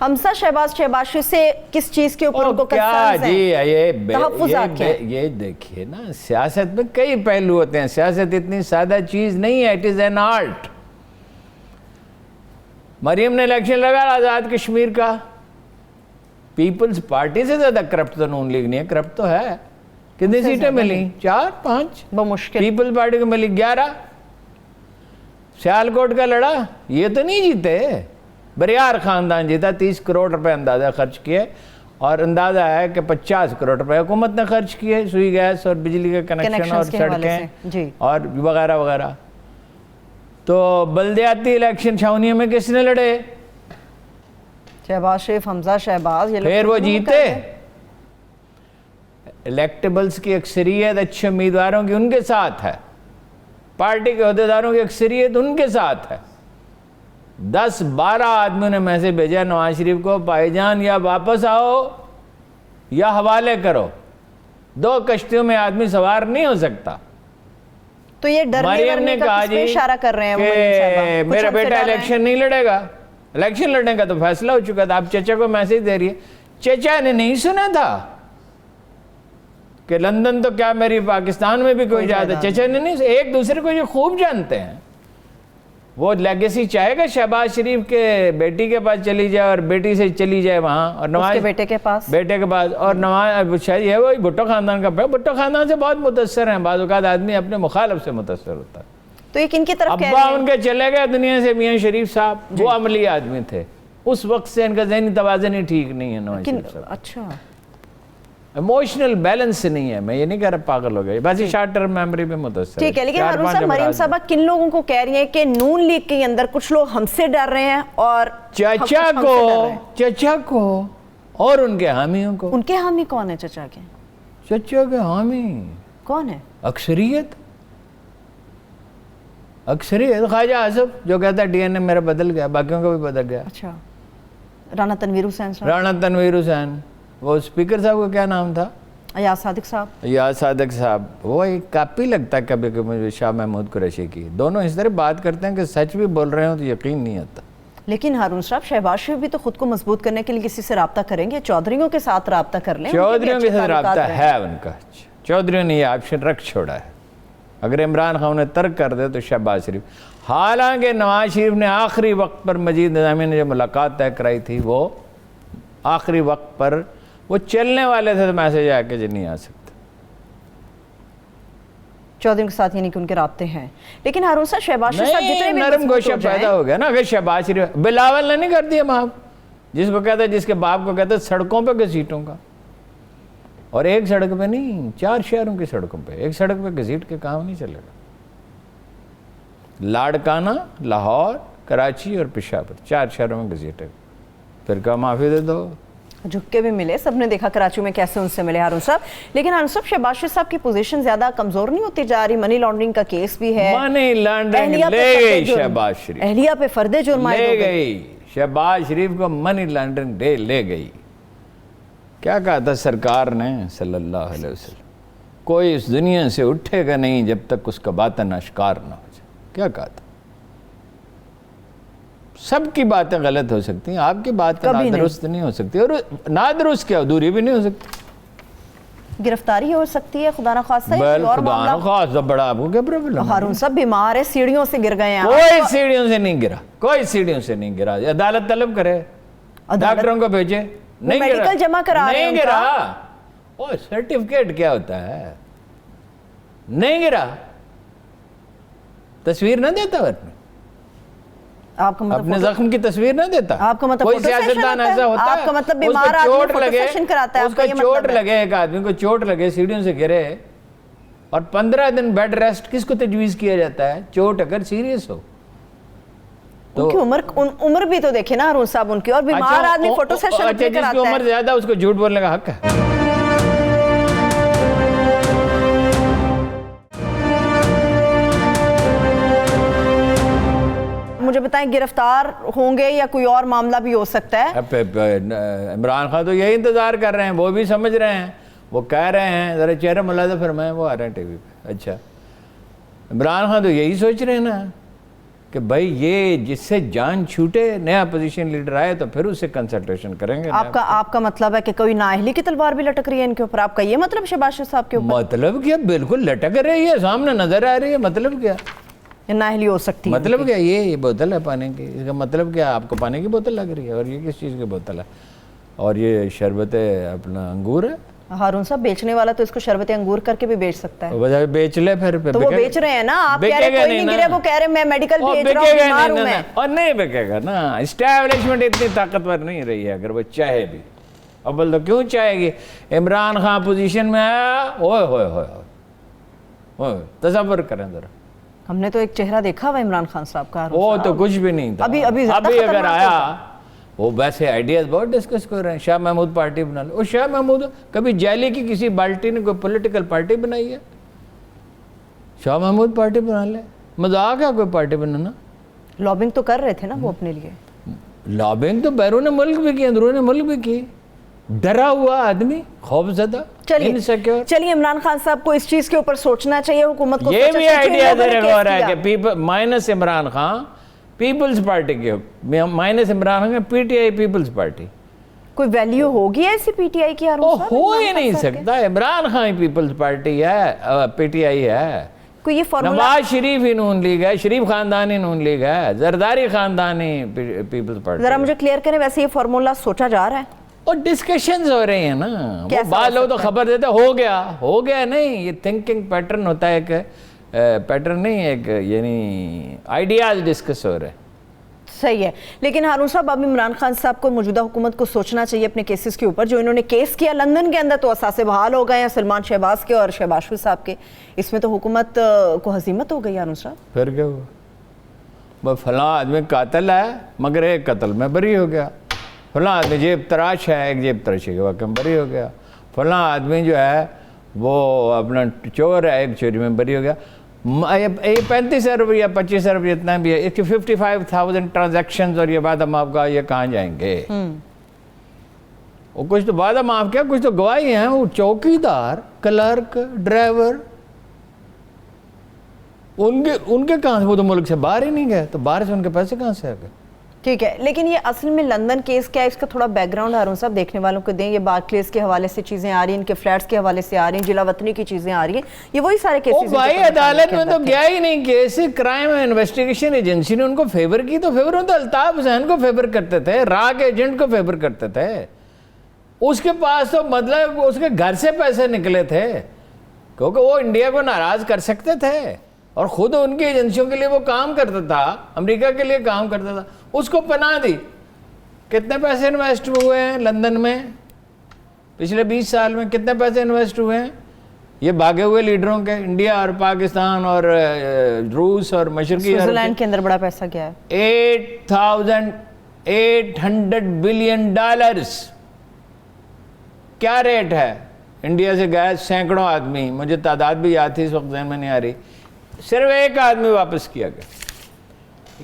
حمزہ شہبازی سے کس چیز کے اوپر ان کو کنسرنز ہیں؟ تحفظات کیا ہیں؟ یہ دیکھیے نا، سیاست میں کئی پہلو ہوتے ہیں، سیاست اتنی سادہ چیز نہیں ہے، اٹ از این آرٹ۔ مریم نے الیکشن لگا آزاد کشمیر کا، پیپلز پارٹی سے زیادہ کرپٹ تو نون لیگ نہیں ہے، کرپٹ تو ہے۔ کتنی سیٹیں ملی؟ 4 5 بمشکل۔ پیپلز پارٹی کو ملی 11۔ سیالکوٹ کا لڑا، یہ تو نہیں جیتے، بریار خاندان جیتا، 30 کروڑ روپے اندازہ خرچ کیے، اور اندازہ ہے کہ 50 کروڑ روپے حکومت نے خرچ کیے، سوئی گیس اور بجلی کا کنیکشن اور سڑکیں اور وغیرہ وغیرہ۔ تو بلدیاتی الیکشن چھاونیوں میں کس نے لڑے؟ شہباز شریف، حمزہ شہباز، پھر وہ جیتے۔ الیکٹیبلز کی اکثریت اچھے امیدواروں کی ان کے ساتھ ہے، پارٹی کے عہدیداروں کی اکثریت ان کے ساتھ ہے۔ 10-12 آدمیوں نے میسج بھیجا نواز شریف کو، بھائی جان یا واپس آؤ یا حوالے کرو، 2 کشتیوں میں آدمی سوار نہیں ہو سکتا۔ تو یہ مریم نے کہا جی اشارہ کر رہے ہیں کہ میرا بیٹا الیکشن نہیں لڑے گا، الیکشن لڑنے کا تو فیصلہ ہو چکا تھا، آپ چچا کو میسج دے رہی ہے۔ چچا نے نہیں سنا تھا کہ لندن تو کیا میری پاکستان میں بھی کوئی جاتا، چچا نے نہیں، ایک دوسرے کو یہ خوب جانتے ہیں۔ وہ لیگیسی چاہے گا شہباز شریف کے بیٹی کے پاس چلی جائے اور بیٹی سے چلی جائے وہاں، اور نواز کے بیٹے کے پاس اور نواز شاید یہ وہی بھٹو خاندان کا، بھٹو خاندان سے بہت متاثر ہیں، بعض اوقات آدمی اپنے مخالف سے متاثر ہوتا ہے۔ تو یہ کن کی طرف ابا ان کے چلے گئے دنیا سے، میاں شریف صاحب وہ عملی آدمی تھے، اس وقت سے ان کا ذہنی توازن ہی ٹھیک نہیں ہے نواز شریف صاحب۔ اچھا، ایموشنل بیلنس نہیں ہے، میں یہ نہیں کہہ رہا پاگل ہو گئے، بس شارٹ ٹرم میموری میں متاثر ہے۔ ٹھیک ہے، لیکن ہارون صاحب، مریم صاحبہ کن لوگوں کو کہہ رہی ہیں کہ نون لیگ کے اندر کچھ لوگ ہم سے ڈر رہے ہیں اور چچا کو اور ان کے حامیوں کو؟ ان کے حامی کون ہیں چچا کے؟ چچا کے حامی کون ہے؟ اکثریت خواجہ آصف جو کہتا ہے ڈی این اے میرا بدل گیا، باقیوں کا بھی بدل گیا۔ اچھا، رانا تنویر حسین صاحب؟ رانا تنویر حسین، وہ اسپیکر صاحب کا کیا نام تھا؟ ایاز صادق صاحب۔ ایاز صادق صاحب، وہ ایک کاپی لگتا ہے کبھی کبھی مجھے شاہ محمود قریشی کی، دونوں اس طرح بات کرتے ہیں کہ سچ بھی بول رہے ہوں تو یقین نہیں آتا۔ لیکن ہارون صاحب، شہباز شریف بھی تو خود کو مضبوط کرنے کے لیے کسی سے رابطہ کریں گے، چودھریوں کے ساتھ رابطہ کر لیں۔ چودھریوں کے ساتھ رابطہ ہے ان کا، چودھریوں نے یہ آپشن رکھ چھوڑا ہے، اگر عمران خان انہیں ترک کر دے تو شہباز شریف۔ حالانکہ نواز شریف نے آخری وقت پر مجید نظامی نے جو ملاقات طے کرائی تھی، وہ آخری وقت پر وہ چلنے والے تھے تو میسج آیا کہ جی نہیں آ سکتے۔ چودھریوں کے ساتھ یعنی کہ ان کے رابطے ہیں، لیکن ہارون صاحب شہباز شریف صاحب جتنے بھی نرم گوشہ پیدا ہو گیا نا، اگر شہباز شریف بلاول نے نہیں کر دیا معاف، جس کو کہتا ہے، جس کے باپ کو کہتا ہے سڑکوں پہ گھسیٹوں کا، اور ایک سڑک پہ نہیں، 4 شہروں کی سڑکوں پہ، ایک سڑک پہ گھسیٹ کے کام نہیں چلے گا۔ لاڑکانہ، لاہور، کراچی اور پشاور، 4 شہروں میں گھسیٹے، پھر کہا معافی دے دو۔ جھک کے بھی ملے، سب نے دیکھا کراچی میں کیسے ان سے ملے ہارون صاحب۔ لیکن ہارون صاحب، شہباز شریف صاحب کی پوزیشن زیادہ کمزور نہیں ہوتی جا رہی؟ منی لانڈرنگ کا کیس بھی ہے، منی لانڈرنگ لے گئی شہباز شریف، اہلیہ پہ فرد جرم عائد ہو لے گئی شہباز شریف کو، منی لانڈرنگ ڈے لے گئی۔ کیا کہا تھا سرکار نے صلی اللہ علیہ وسلم، کوئی اس دنیا سے اٹھے گا نہیں جب تک اس کا باطن اشکار نہ ہو جائے۔ کیا کہا تھا؟ سب کی باتیں غلط ہو سکتی ہیں، آپ کی بات نادرست نہیں ہو سکتی، اور نادرست کیا ادھوری بھی نہیں ہو سکتی۔ گرفتاری ہو سکتی ہے خدا نخواستہ، خدا نخواستہ، بڑا آپ کو کیا پرابلم؟ ہارون صاحب بیمار ہے، سیڑھیوں سے گر گئے ہیں۔ کوئی سیڑھیوں سے نہیں گرا، کوئی سیڑھیوں سے نہیں گرا، عدالت طلب کرے، ڈاکٹروں کو بھیجے، نہیں گرا، میڈیکل جمع کرا رہے ہیں، نہیں گرا۔ وہ سرٹیفکیٹ کیا ہوتا ہے؟ نہیں گرا، تصویر نہ دیتا ورنہ، اپنے زخم کی تصویر نہ دیتا۔ آپ کا مطلب کوئی سیاستدان ایسا ہوتا ہے، آپ کا مطلب بیمار آدمی فوٹو سیشن کراتا ہے، اس کو چوٹ لگے، ایک آدمی کو چوٹ لگے، سیڑھیوں سے گرے اور 15 دن بیڈ ریسٹ کس کو تجویز کیا جاتا ہے؟ چوٹ اگر سیریس ہو تو عمر بھی تو دیکھیں نا ہارون صاحب ان کی، اور بیمار آدمی فوٹو سیشن کراتا ہے۔ جس کی عمر زیادہ اس کو جھوٹ بولنے کا حق ہے۔ مجھے بتائیں، گرفتار ہوں گے یا کوئی اور معاملہ بھی ہو سکتا ہے؟ عمران خان تو یہی انتظار کر رہے ہیں، وہ بھی سمجھ رہے ہیں، وہ کہہ رہے ہیں، ذرا چہرہ ملاحظہ فرمائیں، وہ آ رہے ہیں ٹی وی پہ۔ اچھا، عمران خان تو یہی سوچ رہے ہیں نا کہ بھائی یہ جس سے جان چھوٹے نیا اپوزیشن لیڈر آئے تو پھر اس سے کنسلٹیشن کریں گے. آپ کا مطلب ہے کہ کوئی نااہلی کی تلوار بھی لٹک رہی ہے ان کے اوپر؟ آپ کا یہ مطلب شہباز شریف صاحب کے اوپر؟ مطلب کیا، بالکل لٹک رہی ہے، سامنے نظر آ رہی ہے. مطلب کیا نااہلی ہو سکتی ہے؟ مطلب کیا، یہ بوتل ہے پانی کی، اس کا مطلب کیا، آپ کو پانی کی بوتل لگ رہی ہے، اور یہ کس چیز کی بوتل ہے، اور یہ شربت اپنا انگور ہے. ہارون صاحب بیچنے والا تو اس کو شربت انگور کر کے بھی بیچ سکتا ہے. بجائے بیچ لے پھر تو وہ بیچ رہے ہیں نا، آپ کہہ رہے کوئی نہیں گرے، وہ کہہ رہے میں میڈیکل بھیج رہا ہوں، بیمار ہوں میں. اور نہیں بکے گا نا، اسٹیبلشمنٹ اتنی طاقتور نہیں رہی ہے اگر وہ چاہے بھی. اول تو کیوں چاہے گی؟ عمران خان پوزیشن میں آیا، اوئے ہوئے ہوئے ہوئے، تصور کریں ذرا. ہم نے تو ایک چہرہ دیکھا ہوا عمران خان صاحب کا، وہ تو کچھ بھی نہیں تھا. ابھی اگر آیا، وہ ویسے آئیڈیاز بہت ڈسکس کر رہے ہیں، شاہ محمود پارٹی بنا لو. اور شاہ محمود کبھی جیلی کی کسی بالٹی نے کوئی پولیٹیکل پارٹی بنائی ہے؟ شاہ محمود پارٹی بنا لے، مذاق ہے کوئی پارٹی بنانا. لابنگ تو کر رہے تھے نا وہ اپنے لیے. لابنگ تو بیرون ملک بھی کی، اندرون ملک بھی کی. ڈرا ہوا آدمی، خوف زدہ، انسیکیور. چلیے عمران خان صاحب کو اس چیز کے اوپر سوچنا چاہیے، حکومت کو. یہ بھی آئیڈیا دے رہا ہے کہ مائنس عمران خان پیپلز پارٹی کے، minus Imran Khan P T I Peoples Party. کوئی ویلیو ہوگی ایسی پی ٹی آئی کی؟ ہو ہی نہیں سکتا. عمران خان پیپلز پارٹی ہے، پی ٹی آئی ہے. کوئی یہ فارمولا، نواز شریف ہی نون لیگ ہے، شریف خاندانی نون لیگ ہے، زرداری خاندانی پیپلز پارٹی. ذرا مجھے کلیئر کریں، ویسے یہ فارمولا سوچا جا رہا ہے اور ڈسکشنز ہو رہے ہیں نا. وہ بعض لوگ تو خبر دیتے ہو گیا نہیں. یہ تھنکنگ پیٹرن ہوتا ہے، ایک پیٹرن نہیں، ایک یعنی آئیڈیاز ڈسکس ہو رہے ہیں. صحیح ہے. لیکن ہارون صاحب، اب عمران خان صاحب کو موجودہ حکومت کو سوچنا چاہیے اپنے کیسز کے اوپر. جو انہوں نے کیس کیا لندن کے اندر تو اثاثے بحال ہو گئے ہیں، سلمان شہباز کے اور شہباز شریف صاحب کے. اس میں تو حکومت کو ہزیمت ہو گئی ہارون صاحب. پھر کیا ہوا؟ بس فلاں آدمی قاتل ہے مگر ایک قتل میں بری ہو گیا. فلاں آدمی جیب تراش ہے، ایک جیب تراشی کے واقعہ میں بری ہو گیا. فلاں آدمی جو ہے وہ اپنا چور ہے، ایک چوری میں بری ہو گیا. یہ 35 روپیہ 25 روپیہ اتنا بھی ہے، اس کی 55,000 ٹرانزیکشنز، اور یہ وعدہ معاف کا یہ کہاں جائیں گے؟ وہ کچھ تو وعدہ معاف کیا، کچھ تو گواہی ہیں. وہ چوکیدار، کلرک، ڈرائیور، ان کے کہاں سے؟ وہ تو ملک سے باہر ہی نہیں گئے، تو باہر سے ان کے پیسے کہاں سے آ گئے؟ ٹھیک ہے. لیکن یہ اصل میں لندن کیس کیا ہے، اس کا تھوڑا بیک گراؤنڈ ہارون صاحب دیکھنے والوں کو دیں. یہ بارکلیز کے حوالے سے چیزیں آ رہی ہیں، ان کے فلیٹس کے حوالے سے آ رہی ہیں، جلا وطنی کی چیزیں آ رہی ہیں. یہ وہی سارے کیسز ہیں. بھائی عدالت میں تو گیا ہی نہیں کیس. کرائم انویسٹیگیشن ایجنسی نے ان کو فیور کی، تو فیور میں تو الطاف حسین کو فیور کرتے تھے، راہ کے ایجنٹ کو فیور کرتے تھے. اس کے پاس تو مطلب اس کے گھر سے پیسے نکلے تھے، کیونکہ وہ انڈیا کو ناراض کر سکتے تھے، اور خود ان کی ایجنسیوں کے لیے وہ کام کرتا تھا، امریکہ کے لیے کام کرتا تھا. اس کو پناہ دی. کتنے پیسے انویسٹ ہوئے ہیں لندن میں پچھلے 20 سال میں؟ کتنے پیسے انویسٹ ہوئے ہیں یہ بھاگے ہوئے لیڈروں کے؟ انڈیا اور پاکستان اور روس اور مشرقی سوئٹزرلینڈ کے اندر بڑا پیسہ گیا ہے. 8,800 بلین ڈالرز. کیا ریٹ ہے؟ انڈیا سے گئے سینکڑوں آدمی، مجھے تعداد بھی یاد تھی، اس وقت ذہن میں نہیں آ رہی. صرف ایک آدمی واپس کیا گیا.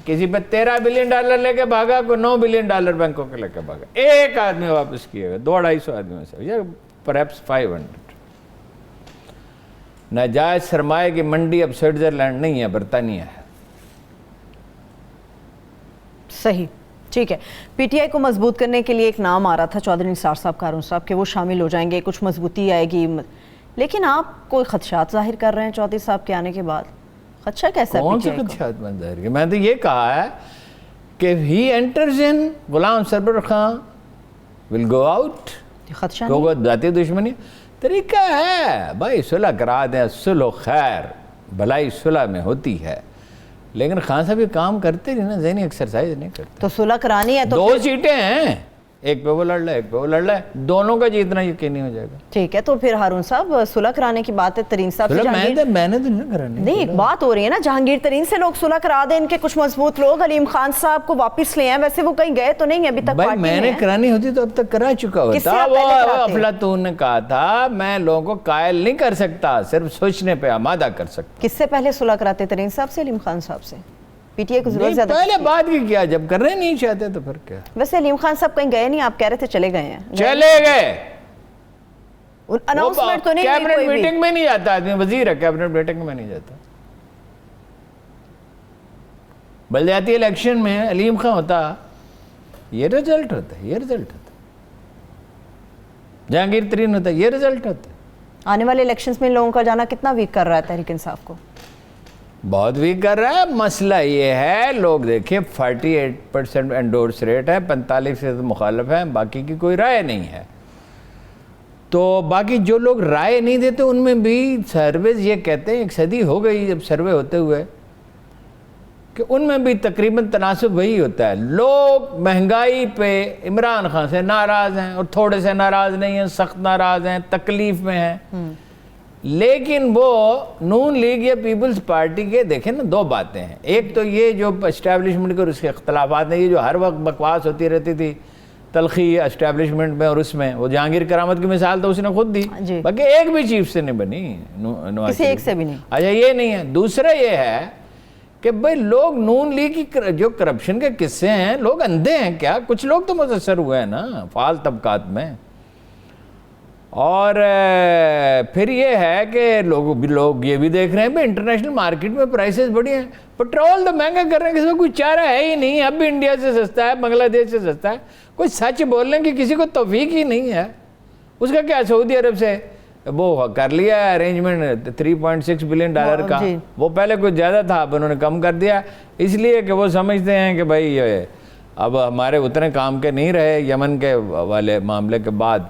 کسی پہ 13 بلین ڈالر لے کے بھاگا، کوئی 9 بلین ڈالر بینکوں کے لے کے بھاگا. ایک آدمی واپس کیا گیا 200-250 آدمیوں سے، یا پرہیپس 500. ناجائز سرمایہ کی منڈی اب سوئٹزرلینڈ نہیں ہے، برطانیہ ہے. صحیح، ٹھیک ہے. پی ٹی آئی کو مضبوط کرنے کے لیے ایک نام آ رہا تھا چودھری نثار صاحب، ہارون صاحب، کہ وہ شامل ہو جائیں گے، کچھ مضبوطی آئے گی. لیکن آپ کوئی خدشات ظاہر کر رہے ہیں چودھری صاحب کے آنے کے بعد. خدشہ کیسا ہے؟ کون سے خدشات میں ظاہر کیا؟ میں نے تو یہ کہا ہے کہ ہی انٹرز ان، غلام سرور خان ول گو آؤٹ. خدشہ نہیں، ذاتی دشمنی طریقہ ہے بھائی، صلح کرا دیں. صلح خیر، بھلائی صلح میں ہوتی ہے. لیکن خان صاحب یہ کام کرتے نہیں نا، ذہنی ایکسرسائز نہیں کرتے. تو صلح کرانی ہے تو 2 سیٹیں ہیں، ایک پہ وہ لڑ رہا ہے، ایک پہ وہ لڑ رہا ہے، دونوں کا جیتنا یقینی ہو جائے گا. ٹھیک ہے. تو پھر ہارون صاحب صلح کرانے کی بات ہے ترین صاحب سے. میں نے تو نہیں کرانی. نہیں، ایک بات ہو رہی ہے نا، جہانگیر ترین سے لوگ صلح کرا دیں، ان کے کچھ مضبوط لوگ علیم خان صاحب کو واپس لے آئیں. ویسے وہ کہیں گئے تو نہیں ابھی تک. بھائی میں نے کرانی ہوتی تو اب تک کرا چکا ہوتا. وہ افلاطون نے کہا تھا میں لوگوں کو قائل نہیں کر سکتا، صرف سوچنے پہ آمادہ کر سکتا. کس سے پہلے صلح کراتے؟ ترین صاحب سے، علیم خان صاحب سے؟ پی ٹی آئی کو ضرورت زیادہ پہلے بات کی کیا، جب کرنے نہیں چاہتے تو پھر کیا. ویسے علیم خان صاحب کہیں گئے نہیں، آپ کہہ رہے تھے چلے گئے ہیں. چلے گئے. اناؤنسمنٹ تو نہیں، کیبنٹ میٹنگ میں نہیں جاتا آدمی، وزیر ہے کیبنٹ میٹنگ میں نہیں جاتا. بلدیاتی الیکشن میں علیم خان ہوتا یہ رزلٹ ہوتا ہے، یہ رزلٹ ہوتا ہے، جہانگیر ترین ہوتا ہے یہ رزلٹ ہوتا ہے۔ آنے والے الیکشنز میں لوگوں کا جانا کتنا ویک کر رہا ہے تحریک انصاف کو؟ بہت ویک کر رہا ہے۔ مسئلہ یہ ہے، لوگ دیکھیں 48% انڈورس ریٹ ہے، 45% مخالف ہیں، باقی کی کوئی رائے نہیں ہے۔ تو باقی جو لوگ رائے نہیں دیتے ان میں بھی سرویز یہ کہتے ہیں، 1 صدی ہو گئی جب سروے ہوتے ہوئے، کہ ان میں بھی تقریباً تناسب وہی ہوتا ہے۔ لوگ مہنگائی پہ عمران خان سے ناراض ہیں، اور تھوڑے سے ناراض نہیں ہیں، سخت ناراض ہیں، تکلیف میں ہیں۔ لیکن وہ نون لیگ یا پیپلز پارٹی کے دیکھیں نا 2 باتیں ہیں۔ ایک تو یہ جو اسٹیبلشمنٹ کے اور اس کے اختلافات ہیں، یہ جو ہر وقت بکواس ہوتی رہتی تھی تلخی اسٹیبلشمنٹ میں اور اس میں، وہ جہانگیر کرامت کی مثال تو اس نے خود دی، باقی ایک بھی چیف سے نہیں بنی، کسی ایک سے بھی نہیں۔ اچھا یہ نہیں ہے۔ دوسرا یہ ہے کہ بھئی لوگ نون لیگ کی جو کرپشن کے قصے ہیں، لوگ اندھے ہیں کیا؟ کچھ لوگ تو متاثر ہوئے ہیں نا فعال طبقات میں۔ اور پھر یہ ہے کہ لوگ یہ بھی دیکھ رہے ہیں کہ انٹرنیشنل مارکیٹ میں پرائسز بڑی ہیں، پٹرول تو مہنگا کر رہے ہیں، کسی کو کوئی چارہ ہے ہی نہیں، اب بھی انڈیا سے سستا ہے، بنگلہ دیش سے سستا ہے، کوئی سچ بولنے کی کسی کو توفیق ہی نہیں ہے۔ اس کا کیا سعودی عرب سے وہ کر لیا ہے ارینجمنٹ $3.6 بلین کا، وہ پہلے کچھ زیادہ تھا، اب انہوں نے کم کر دیا، اس لیے کہ وہ سمجھتے ہیں کہ بھائی اب ہمارے اتنے کام کے نہیں رہے یمن کے والے معاملے کے بعد۔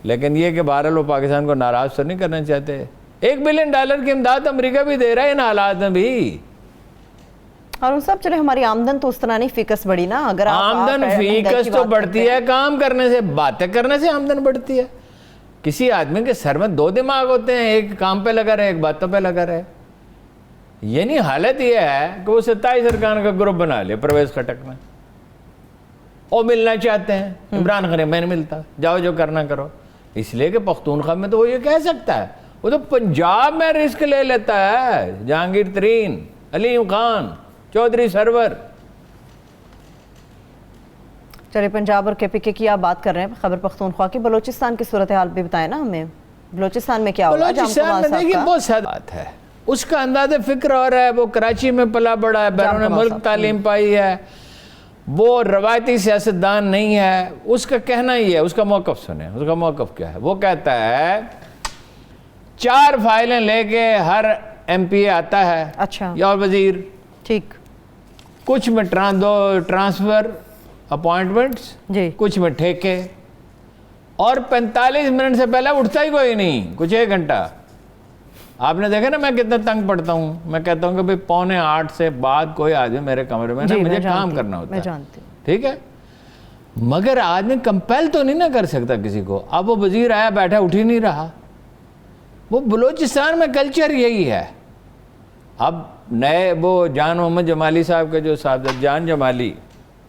لیکن یہ کہ بہرحال وہ پاکستان کو ناراض تو نہیں کرنا چاہتے۔ $1 بلین کی امداد امریکہ بھی دے رہا ہے ان حالات میں بھی۔ اور ان سب چلے ہماری آمدن تو اس طرح نہیں فیکس بڑھی نا، اگر آمدن فیکس تو بڑھتی ہے کام کرنے سے، باتیں کرنے سے آمدن بڑھتی ہے۔ کسی آدمی کے سر میں 2 دماغ ہوتے ہیں، ایک کام پہ لگا رہے، ایک باتوں پہ لگا رہے۔ یعنی حالت یہ ہے کہ وہ 27 ارکان کا گروپ بنا لیا پرویز خٹک نے، وہ ملنا چاہتے ہیں، عمران خان میں نہیں ملتا، جاؤ جو کرنا کرو، اس لیے کہ پختونخوا میں تو وہ یہ کہہ سکتا ہے، وہ تو پنجاب میں رسک لے لیتا ہے، جہانگیر ترین، علیم خان، چودھری سرور۔ چلے پنجاب اور KPK کی آپ بات کر رہے ہیں، خیبر پختونخوا کی، بلوچستان کی صورتحال بھی بتائیں نا ہمیں، بلوچستان میں کیا ہوا؟ بلوچستان میں دیکھیے بہت سادہ بات ہے، اس کا انداز فکر اور ہے، وہ کراچی میں پلا بڑا ہے، بیرون ملک تعلیم پائی ہے، وہ روایتی سیاستدان نہیں ہے، اس کا کہنا ہی ہے، اس کا موقف سنیں، اس کا موقف کیا ہے؟ وہ کہتا ہے 4 فائلیں لے کے ہر MP آتا ہے، اچھا یا وزیر، ٹھیک، کچھ میں ٹرانسفر اپوائنٹمنٹس، کچھ میں ٹھیکے، اور 45 منٹ سے پہلے اٹھتا ہی کوئی نہیں، کچھ 1 گھنٹہ۔ آپ نے دیکھا نا میں کتنا تنگ پڑتا ہوں، میں کہتا ہوں کہ بھئی 7:45 سے بعد کوئی آدمی میرے کمرے میں نا، مجھے کام کرنا ہوتا ہے، ٹھیک ہے، مگر آدمی کمپیل تو نہیں نہ کر سکتا کسی کو۔ اب وہ وزیر آیا بیٹھا اٹھ ہی نہیں رہا، وہ بلوچستان میں کلچر یہی ہے۔ اب نئے وہ جان محمد جمالی صاحب کے جو صاحب جان جمالی،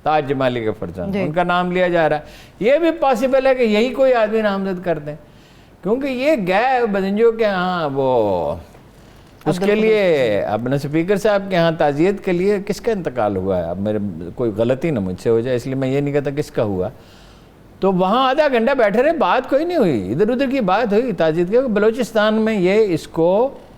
تاج جمالی کے فرزند، ان کا نام لیا جا رہا ہے، یہ بھی پاسبل ہے کہ یہی کوئی آدمی نامزد کر دیں، کیونکہ یہ گئے بدنجو کے ہاں، وہ اس کے لیے اپنے اسپیکر صاحب کے ہاں تعزیت کے لیے کس کا انتقال ہوا ہے، اب میرے کوئی غلطی نہ مجھ سے ہو جائے اس لیے میں یہ نہیں کہتا کس کا ہوا، تو وہاں آدھا گھنٹہ بیٹھے رہے، بات کوئی نہیں ہوئی، ادھر ادھر کی بات ہوئی تعزیت کے۔ بلوچستان میں یہ اس کو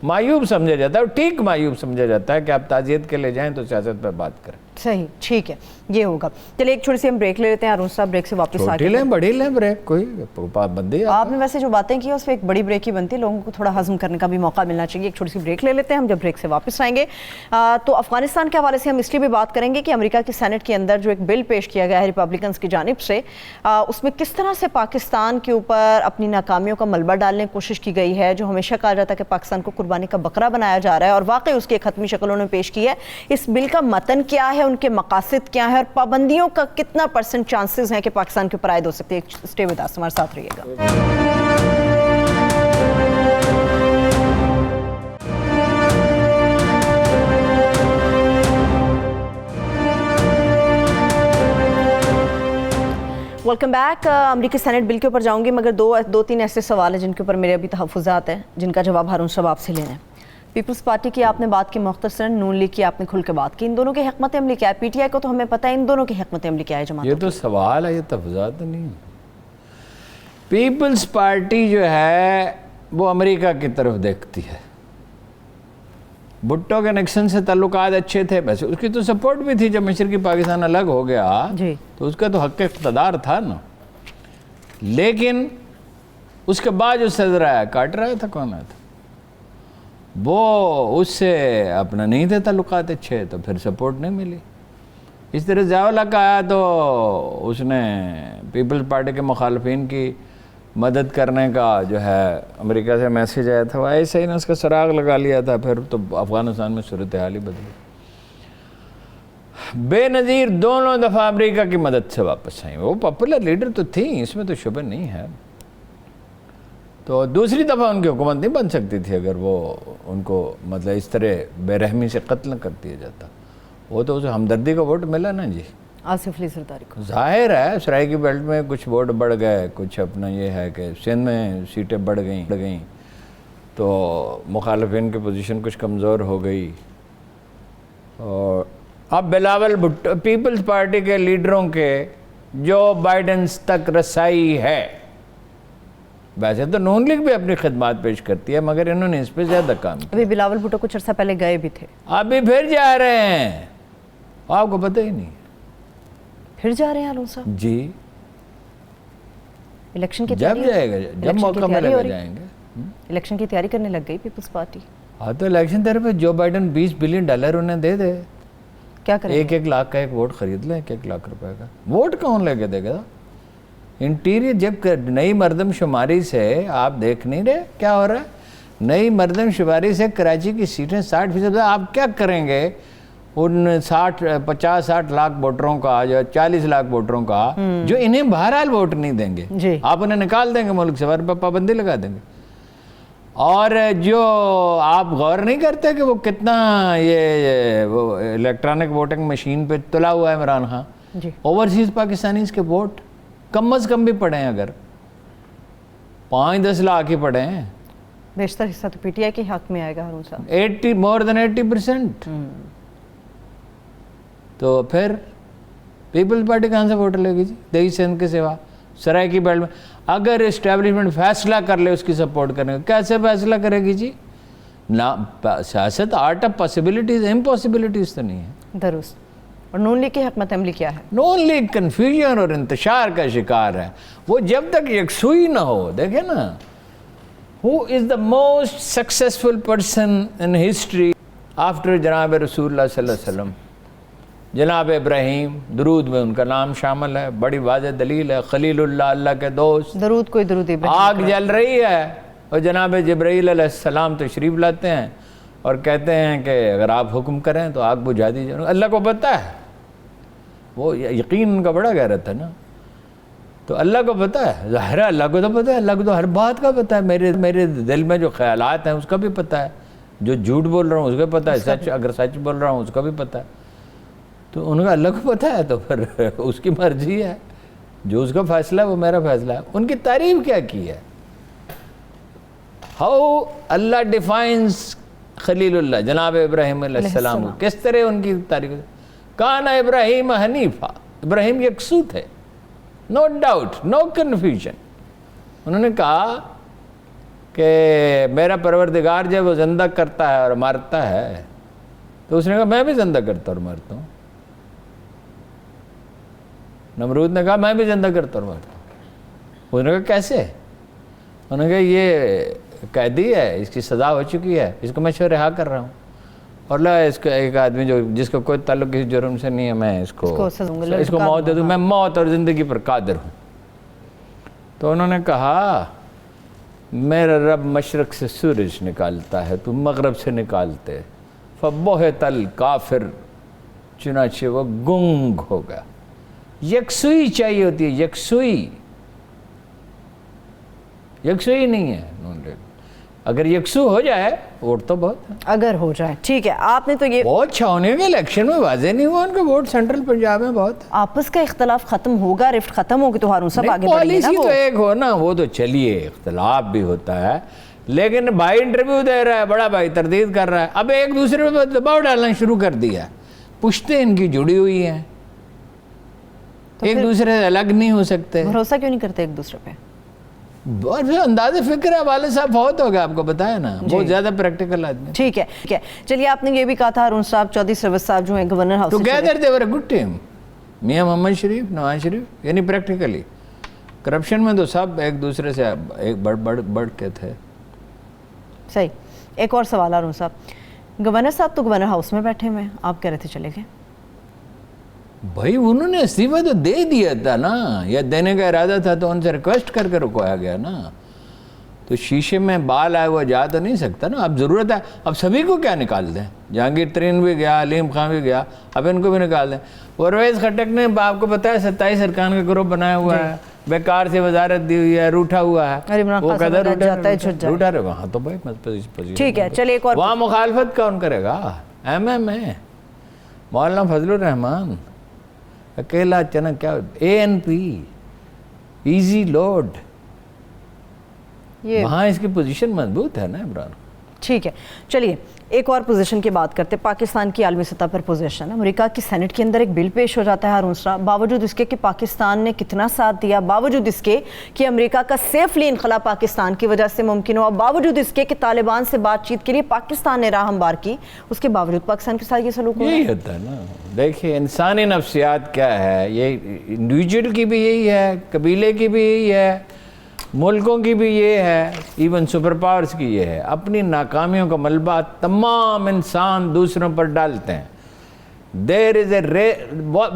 معیوب سمجھا جاتا ہے، اور ٹھیک معیوب سمجھا جاتا ہے کہ آپ تعزیت کے لے جائیں تو سیاست پہ بات کریں۔ صحیح، ٹھیک ہے، یہ ہوگا۔ چلیے ایک چھوٹی سی ہم بریک لے لیتے ہیں، ہارون صاحب بریک سے واپس آ کے لیں بڑی لیں بریک، کوئی پابندی؟ آپ نے ویسے جو باتیں کی اس پہ ایک بڑی بریک ہی بنتی ہے، لوگوں کو تھوڑا ہضم کرنے کا بھی موقع ملنا چاہیے۔ ایک چھوٹی سی بریک لے لیتے ہیں، ہم جب بریک سے واپس آئیں گے تو افغانستان کے حوالے سے ہم اس لیے بھی بات کریں گے کہ امریکہ کی سینٹ کے اندر جو ایک بل پیش کیا گیا ہے ریپبلکنز کی جانب سے، اس میں کس طرح سے پاکستان کے اوپر اپنی ناکامیوں کا ملبہ ڈالنے کی کوشش کی گئی ہے، جو ہمیشہ کہا جاتا ہے کہ پاکستان کو قربانی کا بکرا بنایا جا رہا ہے، اور واقعی اس کی ایک حتمی شکل انہوں نے پیش کی ہے۔ اس بل کا متن کیا ہے، ان کے مقاصد کیا ہے، اور پابندیوں کا کتنا % چانسز ہیں کہ پاکستان کے اوپر عائد ہو سکتی ہے۔ اسٹے ود اس، ہمارے ساتھ رہیے گا۔ Welcome back. امریکی سینٹ بل کے اوپر جاؤں گی، مگر دو تین ایسے سوال ہیں جن کے اوپر میرے ابھی تحفظات ہیں، جن کا جواب ہارون صاحب آپ سے لینا ہے۔ پیپلز پارٹی کی آپ نے بات کی مختصراً، نون لیگ کی آپ نے کھل کے بات کی، ان دونوں کی حکمت عملی کیا ہے؟ PTI کو تو ہمیں پتہ ہے، ان دونوں کی حکمت عملی کیا ہے جماعت؟ یہ تو سوال ہے، یہ تحفظات نہیں۔ پیپلز پارٹی جو ہے وہ امریکہ کی طرف دیکھتی ہے، بھٹو کے نکسن سے تعلقات اچھے تھے، ویسے اس کی تو سپورٹ بھی تھی جب مشرقی پاکستان الگ ہو گیا جی، تو اس کا تو حق اقتدار تھا نا، لیکن اس کے بعد جو صدر آیا کارٹر آیا تھا، کون آیا تھا، وہ اس سے اپنا نہیں تھے تعلقات اچھے، تو پھر سپورٹ نہیں ملی۔ اس طرح ضیاء الحق آیا تو اس نے پیپلز پارٹی کے مخالفین کی مدد کرنے کا جو ہے امریکہ سے میسیج آیا تھا، وہ ایسے ہی نے اس کا سراغ لگا لیا تھا، پھر تو افغانستان میں صورتحال ہی بدلی۔ بے نظیر دونوں دفعہ امریکہ کی مدد سے واپس آئیں، وہ پاپولر لیڈر تو تھیں، اس میں تو شبہ نہیں ہے، تو دوسری دفعہ ان کی حکومت نہیں بن سکتی تھی اگر وہ ان کو مطلب اس طرح بے رحمی سے قتل کر دیا جاتا۔ وہ تو اسے ہمدردی کا ووٹ ملا نا جی، آصف علی زرداری کو۔ ظاہر ہے سرائیکی بیلٹ میں کچھ ووٹ بڑھ گئے، کچھ اپنا یہ ہے کہ سندھ میں سیٹیں بڑھ گئیں تو مخالفین کی پوزیشن کچھ کمزور ہو گئی، اور اب بلاول بھٹو پیپلز پارٹی کے لیڈروں کے جو بائیڈنز تک رسائی ہے، ویسے تو نون لیگ بھی اپنی خدمات پیش کرتی ہے مگر انہوں نے اس پہ زیادہ کام کیا۔ ابھی بلاول بھٹو کچھ عرصہ پہلے گئے بھی تھے، ابھی پھر جا رہے ہیں، آپ کو پتہ ہی نہیں۔ پھر جا رہے ہیں ہارون صاحب؟ جی، الیکشن کی جب جائے گا، جب موقع ملے گا جائیں گے۔ الیکشن کی تیاری کرنے لگ گئی پیپلز پارٹی۔ ہاں تو الیکشن تیرے پہ جو بائیڈن $20 بلین انہیں دے دے، کیا کریں؟ 1,00,000 کا ایک ووٹ خرید لیں، 1,00,000 روپے کا ووٹ کون لے کے دے گا؟ انٹیریئر جب نئی مردم شماری سے آپ دیکھ نہیں رہے کیا ہو رہا ہے، نئی مردم شماری سے کراچی کی سیٹیں 60%، آپ کیا کریں گے ان 50-60 لاکھ ووٹروں کا، جو 40 لاکھ ووٹروں کا جو انہیں بہرحال ووٹ نہیں دیں گے، آپ انہیں نکال دیں گے ملک سے، ور پر پابندی لگا دیں گے۔ اور جو آپ غور نہیں کرتے کہ وہ کتنا یہ الیکٹرانک ووٹنگ مشین پہ تلا ہوا ہے عمران خان، اوورسیز پاکستانیز کے ووٹ کم از کم بھی پڑے ہیں، اگر 5-10 لاکھ ہی پڑے ہیں، بیشتر حصہ تو پی ٹی آئی کے حق میں آئے گا ہارون صاحب، 80% تو پھر پیپلز پارٹی کہاں سے ووٹ لے گی جی؟ دیہی سندھ کے سوا سرائیکی بیلٹ میں اگر اسٹیبلشمنٹ فیصلہ کر لے اس کی سپورٹ کرنے کا، کیسے فیصلہ کرے گی جی؟ سیاست آرٹ آف پاسبلٹیز، امپاسبلٹیز تو نہیں ہے۔ درست۔ اور نون لیگ کی حکمت عملی کیا ہے؟ نون لیگ کنفیوژن اور انتشار کا شکار ہے، وہ جب تک یکسوئی نہ ہو، دیکھیں نا، who is the most successful person in history after جناب رسول اللہ صلی اللہ علیہ وسلم؟ جناب ابراہیم، درود میں ان کا نام شامل ہے، بڑی واضح دلیل ہے، خلیل اللہ، اللہ کے دوست، درود کوئی درود ابراہیم، آگ جل رہی ہے اور جناب جبرائیل علیہ السلام تشریف لاتے ہیں اور کہتے ہیں کہ اگر آپ حکم کریں تو آگ بجھا دیجیے۔ اللہ کو پتہ ہے، وہ یقین ان کا بڑا گہرا تھا نا، تو اللہ کو پتہ ہے، ظاہر ہے اللہ کو تو پتہ ہے، اللہ کو تو ہر بات کا پتہ ہے، میرے دل میں جو خیالات ہیں اس کا بھی پتہ ہے، جو جھوٹ بول رہا ہوں اس کا پتہ ہے، سچ اگر سچ بول رہا ہوں اس کا بھی پتہ ہے، تو ان کا اللہ کو پتہ ہے، تو پھر اس کی مرضی ہے، جو اس کا فیصلہ ہے وہ میرا فیصلہ ہے۔ ان کی تعریف کیا کی ہے، ہاؤ اللہ ڈیفائنز خلیل اللہ، جناب ابراہیم علیہ السلام، کس طرح ان کی تعریف؟ کان ابراہیم حنیفہ، ابراہیم یکسو تھے، نو ڈاؤٹ، نو کنفیوژن۔ انہوں نے کہا کہ میرا پروردگار جب وہ زندہ کرتا ہے اور مارتا ہے تو اس نے کہا میں بھی زندہ کرتا اور مارتا ہوں۔ نمرود نے کہا میں بھی زندہ کرتا اور مارتا ہوں۔ اس نے کہا کیسے؟ انہوں نے کہا یہ قیدی ہے، اس کی سزا ہو چکی ہے، اس کو میں رہا کر رہا ہوں، اور اللہ اس کا ایک آدمی جس کا کوئی تعلق کسی جرم سے نہیں ہے، میں اس کو موت دے دوں، میں موت اور زندگی پر قادر ہوں۔ تو انہوں نے کہا میرا رب مشرق سے سورج نکالتا ہے، تو مغرب سے نکالتے، فبہت الکافر، چنانچہ وہ گنگ ہو گیا۔ یکسوئی چاہیے ہوتی ہے، یکسوئی نہیں ہے نون لیگ۔ اگر یکسو ہو جائے ووٹ تو بہت ہے، اگر ہو جائے ٹھیک ہے۔ آپ نے تو یہ بہت چھاؤنے کے الیکشن میں واضح نہیں ہوا ان کا ووٹ سینٹرل پنجاب میں بہت، آپس کا اختلاف ختم ہوگا، رفٹ ختم ہوگی تو ہارون صاحب آگے بڑھیں گے نا۔ پالیسی تو ایک ہو نا، وہ تو چلیے اختلاف بھی ہوتا ہے، لیکن بھائی انٹرویو دے رہا ہے، بڑا بھائی تردید کر رہا ہے، اب ایک دوسرے پہ دباؤ ڈالنا شروع کر دیا، پشتیں ان کی جڑی ہوئی ہیں، ایک دوسرے سے الگ نہیں ہو سکتے۔ بھروسہ کیوں نہیں کرتے ایک دوسرے پہ؟ اور انداز فکر ہے، والد صاحب بہت ہو گیا، آپ کو بتایا نا، بہت زیادہ پریکٹیکل آدمی. ٹھیک ہے. چلیے آپ نے یہ بھی کہا تھا ہارون صاحب، چودھری سروت صاحب جو ہیں governor house together they were a good team. میاں محمد شریف، نواز شریف، یعنی پریکٹیکلی کرپشن میں تو سب ایک دوسرے سے ایک بڑھ کے تھے. صحیح. ایک اور سوال ہارون صاحب، گورنر صاحب تو گورنر ہاؤس میں بیٹھے ہوئے ہیں، آپ کہہ رہے تھے چلے گئے. بھائی انہوں نے استعفیٰ تو دے دیا تھا نا، یا دینے کا ارادہ تھا تو ان سے ریکویسٹ کر کے رکوایا گیا نا. تو شیشے میں بال آئے وہ جا تو نہیں سکتا نا. اب ضرورت ہے اب سبھی کو کیا نکال دیں؟ جہانگیر ترین بھی گیا، علیم خان بھی گیا، اب ان کو بھی نکال دیں. پرویز خٹک نے آپ کو بتایا 27 ارکان کا گروپ بنایا ہوا ہے، بیکار سے وزارت دی ہوئی ہے، روٹھا ہوا ہے. وہ قدر روٹا رہے وہاں تو بھائی ٹھیک ہے. چلیے ایک اور، وہاں مخالفت کون کرے گا؟ ایم ہے مولانا فضل الرحمان اکیلا چنک، کیا اے این پی ایزی لوڈ، وہاں اس کی پوزیشن مضبوط ہے نا عمران. ٹھیک ہے. چلیے ایک اور پوزیشن کی بات کرتے. پاکستان کی عالمی سطح پر پوزیشن، امریکہ کی سینٹ کے اندر ایک بل پیش ہو جاتا ہے ہارون صاحب، باوجود اس کے کہ پاکستان نے کتنا ساتھ دیا، باوجود اس کے کہ امریکہ کا سیفلی انخلا پاکستان کی وجہ سے ممکن ہوا، باوجود اس کے کہ طالبان سے بات چیت کے لیے پاکستان نے راہ ہموار کی، اس کے باوجود پاکستان کے ساتھ یہ سلوک ہو رہا ہے. یہی ہوتا ہے نا. دیکھیے انسانی نفسیات کیا ہے، یہ انڈیویجول کی بھی یہی ہے، قبیلے کی بھی یہی ہے، ملکوں کی بھی یہ ہے، ایون سپر پاورز کی یہ ہے. اپنی ناکامیوں کا ملبہ تمام انسان دوسروں پر ڈالتے ہیں. دیر از اے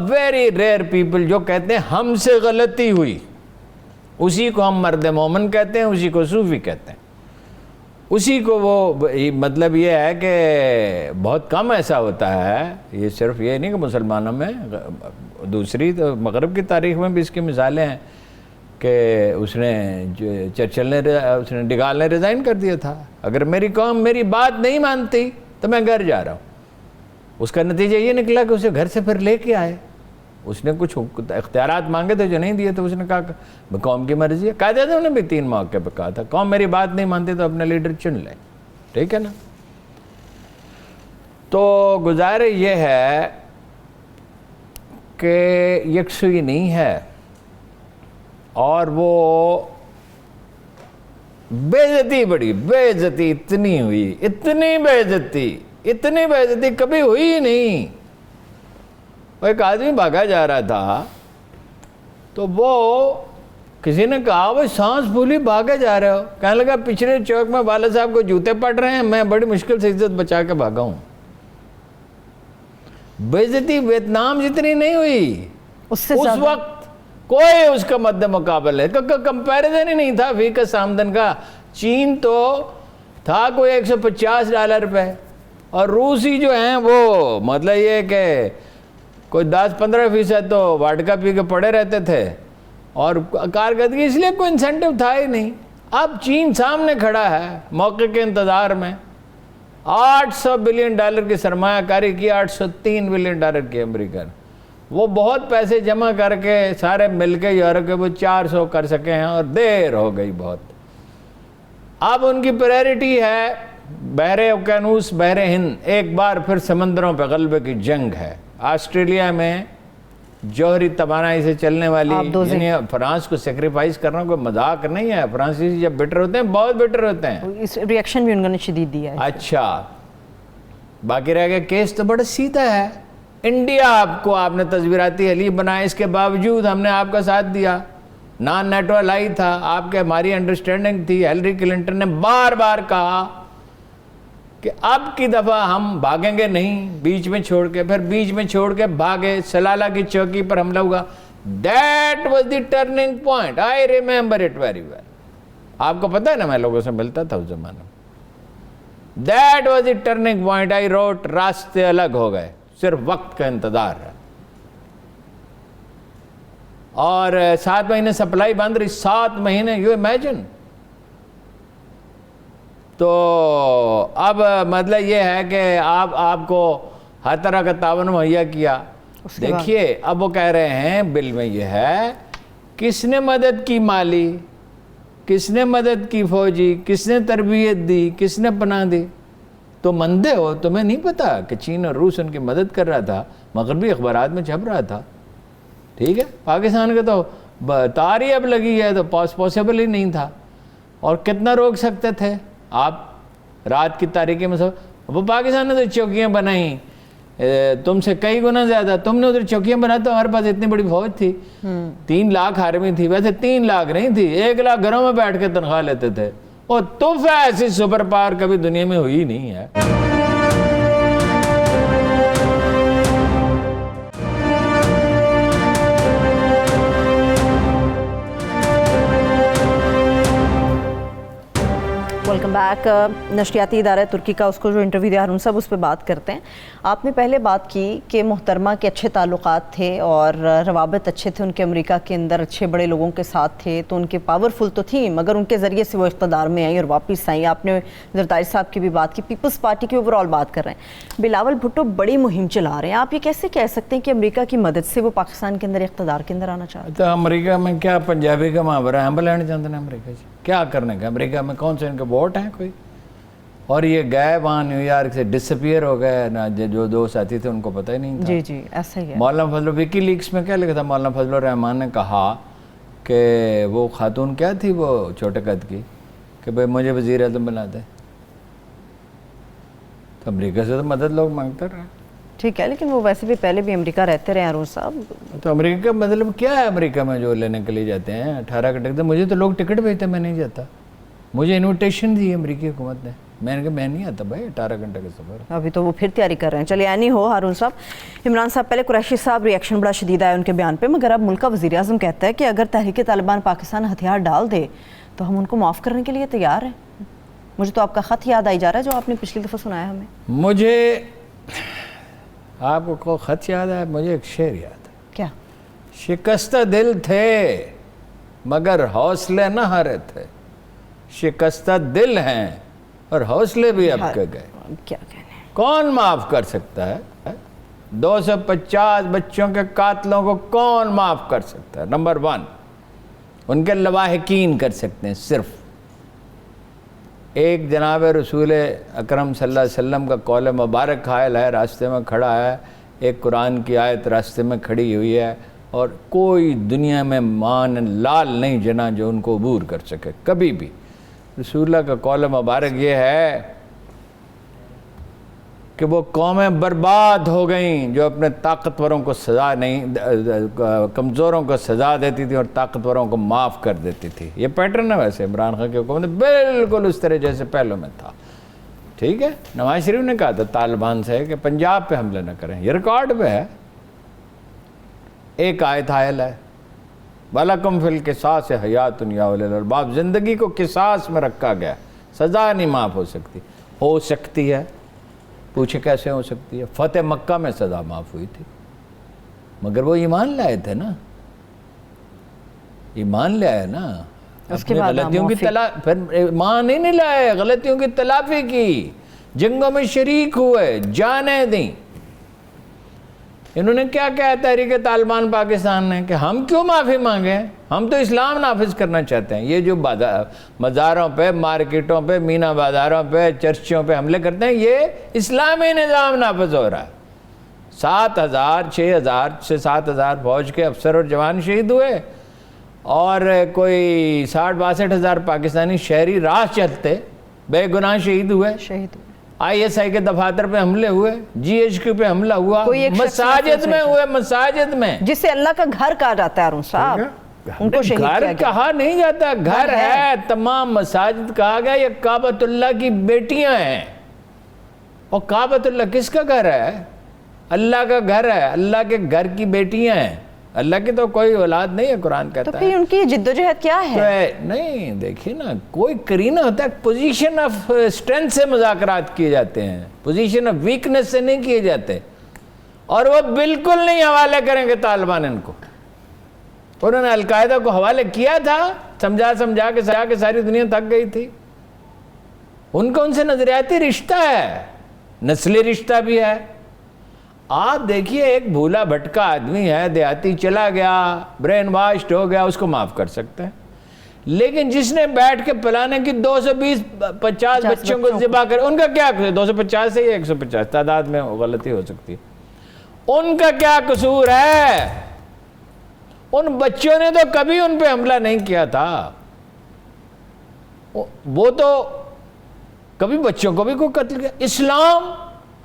ویری ریئر پیپل جو کہتے ہیں ہم سے غلطی ہوئی، اسی کو ہم مرد مومن کہتے ہیں، اسی کو صوفی کہتے ہیں، اسی کو وہ مطلب یہ ہے کہ بہت کم ایسا ہوتا ہے. یہ صرف یہ نہیں کہ مسلمانوں میں، دوسری تو مغرب کی تاریخ میں بھی اس کی مثالیں ہیں کہ اس نے چرچل نے اس نے ڈگال نے ریزائن کر دیا تھا. اگر میری قوم میری بات نہیں مانتی تو میں گھر جا رہا ہوں. اس کا نتیجہ یہ نکلا کہ اسے گھر سے پھر لے کے آئے. اس نے کچھ اختیارات مانگے تھے جو نہیں دیے، تو اس نے کہا قوم کی مرضی ہے. قائد اعظم نے بھی 3 موقع پہ کہا تھا قوم میری بات نہیں مانتی تو اپنا لیڈر چن لے. ٹھیک ہے نا. تو گزارش یہ ہے کہ یکسوئی نہیں ہے، اور وہ بے عزتی، بڑی بے عزتی اتنی ہوئی، اتنی بے عزتی کبھی ہوئی ہی نہیں. وہ ایک آدمی بھاگا جا رہا تھا تو وہ کسی نے کہا وہ سانس پھولی بھاگے جا رہے ہو، کہنے لگا پچھلے چوک میں والد صاحب کو جوتے پڑ رہے ہیں، میں بڑی مشکل سے عزت بچا کے بھاگا ہوں. بے عزتی ویتنام جتنی نہیں ہوئی اس وقت، کوئی اس کا مد مقابل ہے، کمپیریزن ہی نہیں تھا فیکس آمدن کا. چین تو تھا کوئی $150 پہ، اور روسی جو ہیں وہ مطلب یہ کہ کوئی 10-15% تو واڈکا پی کے پڑے رہتے تھے، اور کارکردگی اس لیے کوئی انسینٹیو تھا ہی نہیں. اب چین سامنے کھڑا ہے موقع کے انتظار میں، $800 بلین کی سرمایہ کاری کی، $803 بلین کی امریکہ نے. وہ بہت پیسے جمع کر کے سارے مل کے یورپ کے وہ 400 کر سکے ہیں، اور دیر ہو گئی بہت. اب ان کی پریورٹی ہے بحر اوقیانوس، بحر ہند، ایک بار پھر سمندروں پہ غلبے کی جنگ ہے. آسٹریلیا میں جوہری توانائی سے چلنے والی، یعنی فرانس کو سیکریفائز کرنا کوئی مذاق نہیں ہے. فرانسیسی جب بیٹر ہوتے ہیں بہت بیٹر ہوتے ہیں. اس ریئیکشن بھی انہوں نے شدید دیا ہے. اچھا باقی رہ گیا کیس تو بڑا سیدھا ہے. انڈیا آپ نے تصویراتی حلیف بنایا، اس کے باوجود ہم نے آپ کا ساتھ دیا. نان نیٹو الائی تھا آپ کے، ہماری انڈرسٹینڈنگ تھی. ہیلری کلنٹن نے بار بار کہا کہ اب کی دفعہ ہم بھاگیں گے نہیں، بیچ میں چھوڑ کے، پھر بیچ میں چھوڑ کے بھاگے، سلالہ کی چوکی پر حملہ ہوا. That was the turning point, I remember it very well. آپ کو پتہ ہے نا میں لوگوں سے ملتا تھا اس زمانے میں. That was the turning point. I wrote, راستے الگ ہو گئے، صرف وقت کا انتظار ہے. اور 7 مہینے سپلائی بند رہی، 7 مہینے، یو امیجن. تو اب مطلب یہ ہے کہ آپ کو ہر طرح کا تعاون مہیا کیا. دیکھیے اب وہ کہہ رہے ہیں بل میں یہ ہے، کس نے مدد کی مالی، کس نے مدد کی فوجی، کس نے تربیت دی، کس نے پناہ دی. تو مندے ہو، تمہیں نہیں پتا کہ چین اور روس ان کی مدد کر رہا تھا، مغربی اخبارات میں چھپ رہا تھا. ٹھیک ہے، پاکستان کے تو تار ہی اب لگی ہے، تو پاسبل ہی نہیں تھا. اور کتنا روک سکتے تھے آپ؟ رات کی تاریکی میں وہ پاکستان نے تو چوکیاں بنائیں تم سے کئی گنا زیادہ. تم نے ادھر چوکیاں بنا تو ہمارے پاس اتنی بڑی فوج تھی, 3 لاکھ آرمی تھی. ویسے 3 لاکھ نہیں تھی, 1 لاکھ گھروں میں بیٹھ کے تنخواہ لیتے تھے. اور تحفہ ایسی سپر پاور کبھی دنیا میں ہوئی نہیں ہے. Welcome back. نشریاتی ادارہ ترکی کا اس کو جو انٹرویو دیا ہارون صاحب, اس پہ بات کرتے ہیں. آپ نے پہلے بات کی کہ محترمہ کے اچھے تعلقات تھے اور روابط اچھے تھے ان کے, امریکہ کے اندر اچھے بڑے لوگوں کے ساتھ تھے, تو ان کے پاورفل تو تھیں مگر ان کے ذریعے سے وہ اقتدار میں آئی اور واپس آئیں. آپ نے زرداری صاحب کی بھی بات کی, پیپلز پارٹی کی اوور آل بات کر رہے ہیں. بلاول بھٹو بڑی مہم چلا رہے ہیں, آپ یہ کیسے کہہ سکتے ہیں کہ امریکہ کی مدد سے وہ پاکستان کے اندر اقتدار کے اندر آنا چاہتے ہیں؟ تو امریکہ میں کیا پنجابی کا محاورہ ہے, ہم لینا چاہتے ہیں امریکہ سے, کیا کرنے کا؟ امریکہ میں کون سے ان کے ووٹ ہیں کوئی؟ اور یہ گئے وہاں نیو یارک سے ڈسپیئر ہو گئے نا, جو 2 ساتھی تھے ان کو پتہ ہی نہیں تھا. جی ایسا ہی ہے. مولانا فضل وکی لیکس میں کیا لکھا تھا, مولانا فضل الرحمان نے کہا کہ وہ خاتون کیا تھی وہ چھوٹے قد کی, کہ بھئی مجھے وزیر اعظم بنا دے. تو امریکہ سے تو مدد لوگ مانگتے رہے. ٹھیک ہے, لیکن وہ ویسے بھی پہلے بھی امریکہ رہتے رہے ہارون صاحب. تو امریکہ کا مطلب کیا ہے امریکہ میں جو لینے کے لیے جاتے ہیں 18 کا ٹکٹ؟ مجھے تو لوگ ٹکٹ بھیجتے, میں نہیں جاتا. مجھے انویٹیشن دی امریکی حکومت نے, میں نے کہا میں نہیں آتا بھائی 18 گھنٹے کا سفر. ابھی تو وہ پھر تیاری کر رہے ہیں. چلیے اینی ہو ہارون صاحب, عمران صاحب پہلے قریشی صاحب ریئیکشن بڑا شدید آیا ان کے بیان پہ, مگر اب ملک کا وزیر اعظم کہتا ہے کہ اگر تحریک طالبان پاکستان ہتھیار ڈال دے تو ہم ان کو معاف کرنے کے لیے تیار ہیں. مجھے تو آپ کا خط یاد آئی جا رہا ہے جو آپ نے پچھلی دفعہ سنایا ہمیں. مجھے آپ کو خط یاد ہے, مجھے ایک شعر یاد ہے. کیا؟ شکستہ دل تھے مگر حوصلے نہ ہارے تھے, شکستہ دل ہیں اور حوصلے بھی اب کے گئے. کیا کہنے, کون معاف کر سکتا ہے؟ 250 بچوں کے قاتلوں کو کون معاف کر سکتا ہے؟ نمبر 1 ان کے لواحقین کر سکتے ہیں. صرف ایک جناب رسول اکرم صلی اللہ علیہ وسلم کا قول مبارک حائل ہے, راستے میں کھڑا ہے, ایک قرآن کی آیت راستے میں کھڑی ہوئی ہے, اور کوئی دنیا میں مان لال نہیں جنا جو ان کو عبور کر سکے کبھی بھی. رسول اللہ کا قول مبارک یہ ہے کہ وہ قومیں برباد ہو گئیں جو اپنے طاقتوروں کو سزا نہیں, کمزوروں کو سزا دیتی تھی اور طاقتوروں کو معاف کر دیتی تھی. یہ پیٹرن ہے ویسے عمران خان کی حکومت بالکل اس طرح جیسے پہلوں میں تھا. ٹھیک ہے, نواز شریف نے کہا تھا طالبان سے کہ پنجاب پہ حملے نہ کریں, یہ ریکارڈ پہ ہے. ایک آیت حائل ہے, وَلَكُمْ فِي الْقِصَاصِ حَيَاتٌ يَا أُولِي الْأَلْبَابِ, زندگی کو قصاص میں رکھا گیا, سزا نہیں معاف ہو سکتی. ہو سکتی ہے, پوچھے کیسے ہو سکتی ہے؟ فتح مکہ میں سزا معاف ہوئی تھی, مگر وہ ایمان لائے تھے نا, ایمان لے آئے نا, اپنی غلطیوں کی پھر ایمان ہی نہیں لائے, غلطیوں کی تلافی کی, جنگوں میں شریک ہوئے, جانیں دیں. انہوں نے کیا کہا تحریک طالبان پاکستان نے کہ ہم کیوں معافی مانگیں, ہم تو اسلام نافذ کرنا چاہتے ہیں. یہ جو مزاروں پہ, مارکیٹوں پہ, مینا بازاروں پہ, چرچوں پہ حملے کرتے ہیں, یہ اسلامی نظام نافذ ہو رہا ہے. 6,000 سے 7,000 فوج کے افسر اور جوان شہید ہوئے, اور کوئی 60-62 ہزار پاکستانی شہری راہ چلتے بے گناہ شہید ہوئے. ISI کے دفاتر پہ حملے ہوئے, GHQ پہ حملہ ہوا, مساجد میں ہوئے, مساجد میں, جسے اللہ کا گھر کہا جاتا ہے. ارون صاحب ان کو شہید کیا گیا. گھر کہا نہیں جاتا, گھر ہے, تمام مساجد کہا گیا یہ کعبۃ اللہ کی بیٹیاں ہیں. اور کعبۃ اللہ کس کا گھر ہے؟ اللہ کا گھر ہے, اللہ کے گھر کی بیٹیاں ہیں. اللہ کی تو کوئی اولاد نہیں ہے, قرآن کہتا ہے. تو پھر ان کی جدوجہد کیا ہے؟ نہیں دیکھیے نا, کوئی کرینہ ہوتا ہے, پوزیشن آف اسٹرینتھ سے مذاکرات کیے جاتے ہیں, پوزیشن آف ویکنس سے نہیں کیے جاتے. اور وہ بالکل نہیں حوالے کریں گے طالبان ان کو. انہوں نے القاعدہ کو حوالے کیا تھا, سمجھا کے ساری دنیا تھک گئی تھی. ان کا ان سے نظریاتی رشتہ ہے, نسلی رشتہ بھی ہے. آپ دیکھیے ایک بھولا بھٹکا آدمی ہے, دیہاتی چلا گیا, برین واشڈ ہو گیا, اس کو معاف کر سکتے ہیں. لیکن جس نے بیٹھ کے پلانے کی 220-50 بچوں کو ذبح کر, ان کا کیا قصور؟ 250 سے یا 150 تعداد میں غلطی ہو سکتی ہے. ان کا کیا قصور ہے؟ ان بچوں نے تو کبھی ان پہ حملہ نہیں کیا تھا. وہ تو کبھی بچوں کو بھی کوئی قتل کیا. اسلام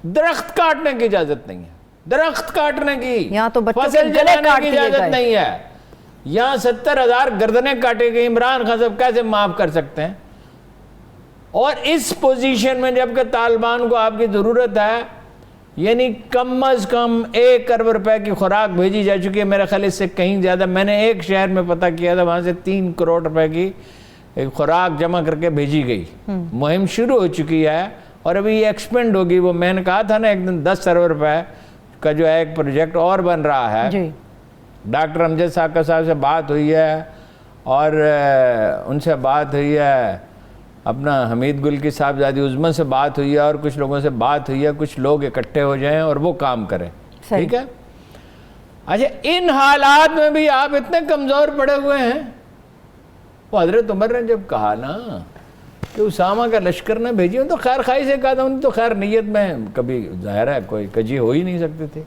درخت کاٹنے کی اجازت نہیں ہے, درخت کاٹنے کی, یہاں تو بچوں فصل جلانے کی اجازت نہیں ہے. یہاں 70,000 گردنیں کاٹے گئی. عمران خان صاحب کیسے معاف کر سکتے ہیں؟ اور اس پوزیشن میں جب کہ طالبان کو آپ کی ضرورت ہے, یعنی کم از کم 1 ارب روپے کی خوراک بھیجی جا چکی ہے, میرے خیال اس سے کہیں زیادہ. میں نے ایک شہر میں پتہ کیا تھا, وہاں سے 3 کروڑ روپے کی خوراک جمع کر کے بھیجی گئی. مہم شروع ہو چکی ہے اور ابھی یہ ایکسپینڈ ہوگی. وہ میں نے کہا تھا نا ایک دن 10 ارب روپے کا جو ہے ایک پروجیکٹ اور بن رہا ہے. ڈاکٹر امجد صاحب سے بات ہوئی ہے, اور ان سے بات ہوئی ہے, اپنا حمید گل کی صاحبزادی عظمی سے بات ہوئی ہے, اور کچھ لوگوں سے بات ہوئی ہے. کچھ لوگ اکٹھے ہو جائیں اور وہ کام کریں, ٹھیک ہے. اچھا, ان حالات میں بھی آپ اتنے کمزور پڑے ہوئے ہیں. وہ حضرت عمر نے جب کہا نا کہ اسامہ کا لشکر نہ بھیجیے, تو خیر خواہی سے کہا تھا, ان تو خیر نیت میں کبھی ظاہر ہے کوئی کجی ہو ہی نہیں سکتی تھی.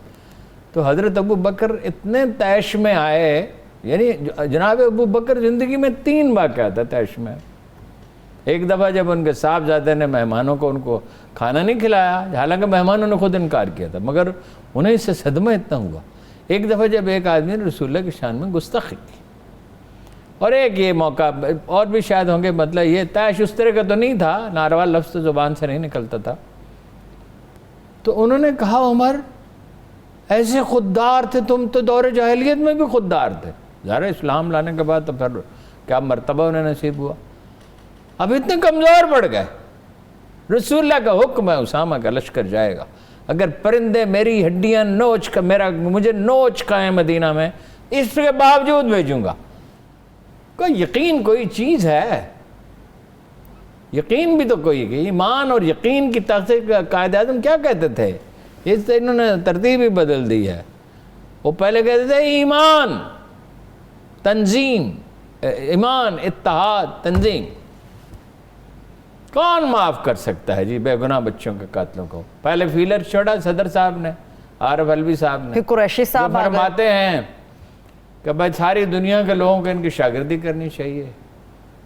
تو حضرت ابو بکر اتنے تیش میں آئے, یعنی جناب ابو بکر زندگی میں 3 واقعات ہے تیش میں. ایک دفعہ جب ان کے صاحبزادے نے مہمانوں کو ان کو کھانا نہیں کھلایا, حالانکہ مہمانوں نے خود انکار کیا تھا, مگر انہیں اس سے صدمہ اتنا ہوا. ایک دفعہ جب ایک آدمی نے رسول اللہ کی شان میں گستاخی کی, اور ایک یہ موقع اور بھی شاید ہوں گے, مطلب یہ تیش اس طرح کا تو نہیں تھا, ناروا لفظ زبان سے نہیں نکلتا تھا. تو انہوں نے کہا, عمر ایسے خوددار تھے تم, تو دور جاہلیت میں بھی خوددار تھے. ظاہر اسلام لانے کے بعد تو پھر کیا مرتبہ انہیں نصیب ہوا. اب اتنے کمزور پڑ گئے. رسول اللہ کا حکم ہے اسامہ کا لشکر جائے گا, اگر پرندے میری ہڈیاں نوچ کا مجھے نوچ کھائیں مدینہ میں, اس کے باوجود بھیجوں گا. کوئی یقین کوئی چیز ہے, یقین بھی تو کوئی, ایمان اور یقین کی تحقیق. قائد اعظم کیا کہتے تھے, اس سے انہوں نے ترتیب ہی بدل دی ہے. وہ پہلے کہتے تھے ایمان, تنظیم, ایمان, اتحاد, تنظیم. کون معاف کر سکتا ہے جی بے گناہ بچوں کے قاتلوں کو؟ پہلے فیلر چھوڑا صدر صاحب نے, عارف الوی صاحب نے, قریشی صاحب فرماتے ہیں کہ بھائی ساری دنیا کے لوگوں کو ان کی شاگردی کرنی چاہیے,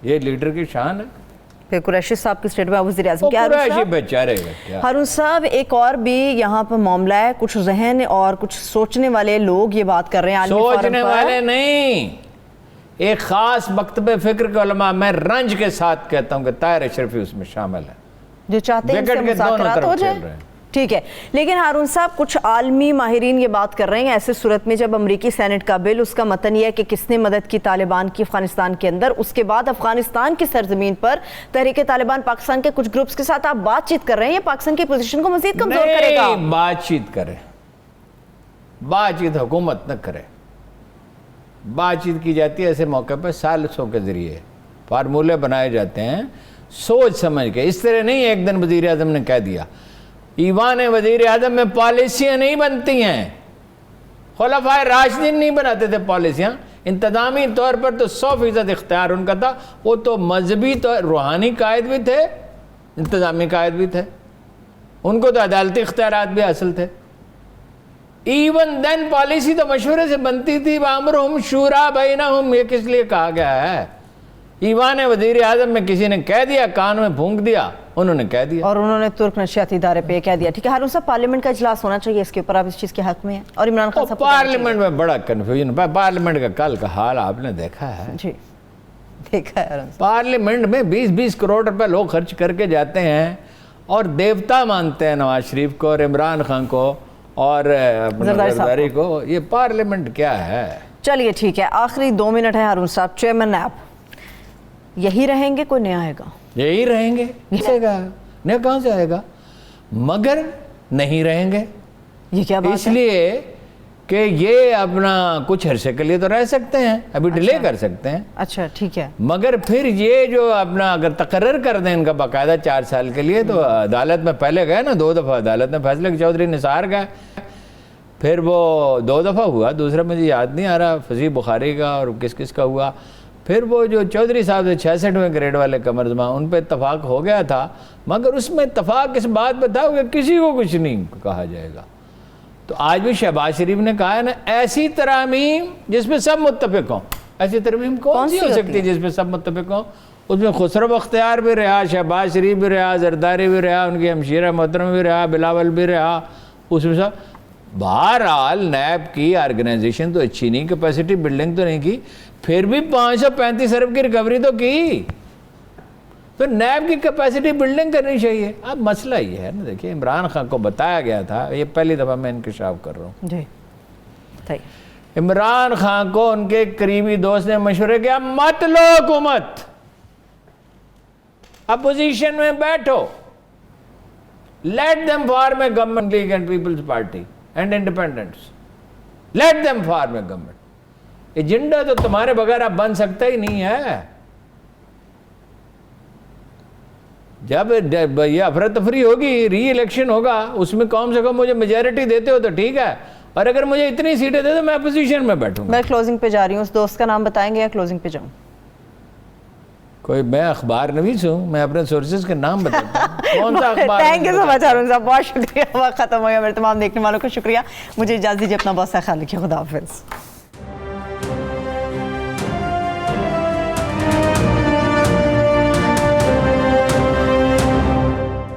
یہ لیڈر کی شان ہے. پھر قریشی صاحب کی سٹیٹ میں وزیر اعظم کیا قریشی بیچارے گا. ہارون صاحب, ایک اور بھی یہاں پر معاملہ ہے, کچھ ذہن اور کچھ سوچنے والے لوگ یہ بات کر رہے ہیں. سوچنے والے نہیں, ایک خاص مکتب فکر کے علماء, میں رنج کے ساتھ کہتا ہوں کہ طاہر اشرفی اس میں شامل ہے, جو چاہتے ہیں کہ مذاکرات ہو جائیں. ٹھیک ہے, لیکن ہارون صاحب کچھ عالمی ماہرین یہ بات کر رہے ہیں, ایسے صورت میں جب امریکی سینٹ کا بل, اس کا متن یہ ہے کہ کس نے مدد کی طالبان کی افغانستان کے اندر, اس کے بعد افغانستان کی سرزمین پر تحریک طالبان پاکستان کے کچھ گروپس کے ساتھ آپ بات چیت کر رہے ہیں, یہ پاکستان کی پوزیشن کو مزید کمزور کرے گا. نہیں, بات چیت کرے, بات چیت حکومت نہ کرے. بات چیت کی جاتی ہے ایسے موقع پہ ثالثوں کے ذریعے, فارمولے بنائے جاتے ہیں سوچ سمجھ کے. اس طرح نہیں ایک دن وزیر اعظم نے کہہ دیا. ایوان وزیر اعظم میں پالیسیاں نہیں بنتی ہیں, خلفائے راشدین نہیں بناتے تھے پالیسیاں. انتظامی طور پر تو 100% اختیار ان کا تھا. وہ تو مذہبی طور روحانی قائد بھی تھے, انتظامی قائد بھی تھے, ان کو تو عدالتی اختیارات بھی حاصل تھے. ایون دین پالیسی تو مشورے سے بنتی تھی. وَأَمْرُهُمْ شُورَىٰ بَيْنَهُمْ, یہ کس لیے کہا گیا ہے؟ ایوان وزیر اعظم میں کسی نے کہہ دیا, کان میں پھونک دیا, انہوں نے کہہ دیا, اور انہوں نے ترک نشریاتی ادارے پہ کہہ دیا. ٹھیک ہے ہارون صاحب, پارلیمنٹ کا اجلاس ہونا چاہیے, اس کے اوپر آپ اس چیز کے حق میں ہیں, اور عمران خان صاحب پارلیمنٹ میں بڑا کنفیوژن. پارلیمنٹ کا کل کا حال آپ نے دیکھا ہے. جی دیکھا ہے ہارون صاحب. پارلیمنٹ میں 20-20 کروڑ روپے لوگ خرچ کر کے جاتے ہیں اور دیوتا مانتے ہیں نواز شریف کو اور عمران خان کو اور زرداری کو. یہ پارلیمنٹ کیا ہے؟ چلیے ٹھیک ہے, آخری 2 منٹ ہے ہارون صاحب. چیئرمین نیب یہی رہیں گے, کوئی نیا آئے گا؟ یہی رہیں گے. نیا کہاں سے آئے گا؟ مگر نہیں رہیں گے. یہ کیا بات ہے؟ اس لیے کہ یہ اپنا کچھ عرصے کے لیے تو رہ سکتے ہیں, ابھی ڈیلے کر سکتے ہیں. اچھا ٹھیک ہے, مگر پھر یہ جو اپنا اگر تقرر کر دیں ان کا باقاعدہ 4 سال کے لیے, تو عدالت میں پہلے گئے نا 2 دفعہ عدالت میں فیصلہ کہ چودھری نثار گئے, پھر وہ 2 دفعہ ہوا, دوسرا مجھے یاد نہیں آ رہا فضیح بخاری کا اور کس کس کا ہوا. پھر وہ جو چودھری صاحب 66ویں گریڈ والے قمرزمان, ان پہ اتفاق ہو گیا تھا, مگر اس میں اتفاق اس بات پہ تھا کہ کسی کو کچھ نہیں کہا جائے گا. تو آج بھی شہباز شریف نے کہا ہے نا, ایسی ترامیم جس پہ سب متفق ہوں. ایسی ترمیم کون سی ہو سکتی ہے جس پہ سب متفق ہوں؟ اس میں خسرو بختیار بھی رہا, شہباز شریف بھی رہا, زرداری بھی رہا, ان کی ہمشیرہ محترم بھی رہا, بلاول بھی رہا, اس میں سب. بہرحال نیب کی آرگنائزیشن تو اچھی نہیں, کیپیسٹی بلڈنگ تو نہیں کی, پھر بھی 535 ارب کی ریکوری تو کی. تو نیب کی کیپیسٹی بلڈنگ کرنی چاہیے. اب مسئلہ یہ ہے نا, دیکھیے عمران خان کو بتایا گیا تھا, یہ پہلی دفعہ میں انکشاف کر رہا ہوں جی, عمران خان کو ان کے قریبی دوست نے مشورے کیا مت لو حکومت, اپوزیشن میں بیٹھو, late them form a government league and people's party and independents, let them form a government. Agenda تو تمہارے بغیر اب بن سکتا ہی نہیں ہے. جب یہ افراتفری ہوگی, ری الیکشن ہوگا, اس میں کم سے کم مجھے میجارٹی دیتے ہو تو ٹھیک ہے, اور اگر مجھے اتنی سیٹیں دے تو میں اپوزیشن میں بیٹھوں گا. میں کلوزنگ پہ جا رہی ہوں, اس دوست کا نام بتائیں گے یا کلوزنگ پہ جاؤں؟ کوئی, میں اخبار نویس ہوں, میں اپنے سورسز کے نام بتاتا ہوں. کون سا اخبار؟ تھینک یو سو مچ ہارون صاحب, بہت شکریہ. وقت ختم ہو گیا, میرے تمام دیکھنے والوں کو شکریہ. مجھے اجازت دیجیے, اپنا بہت سا خیال رکھیے. خدا حافظ.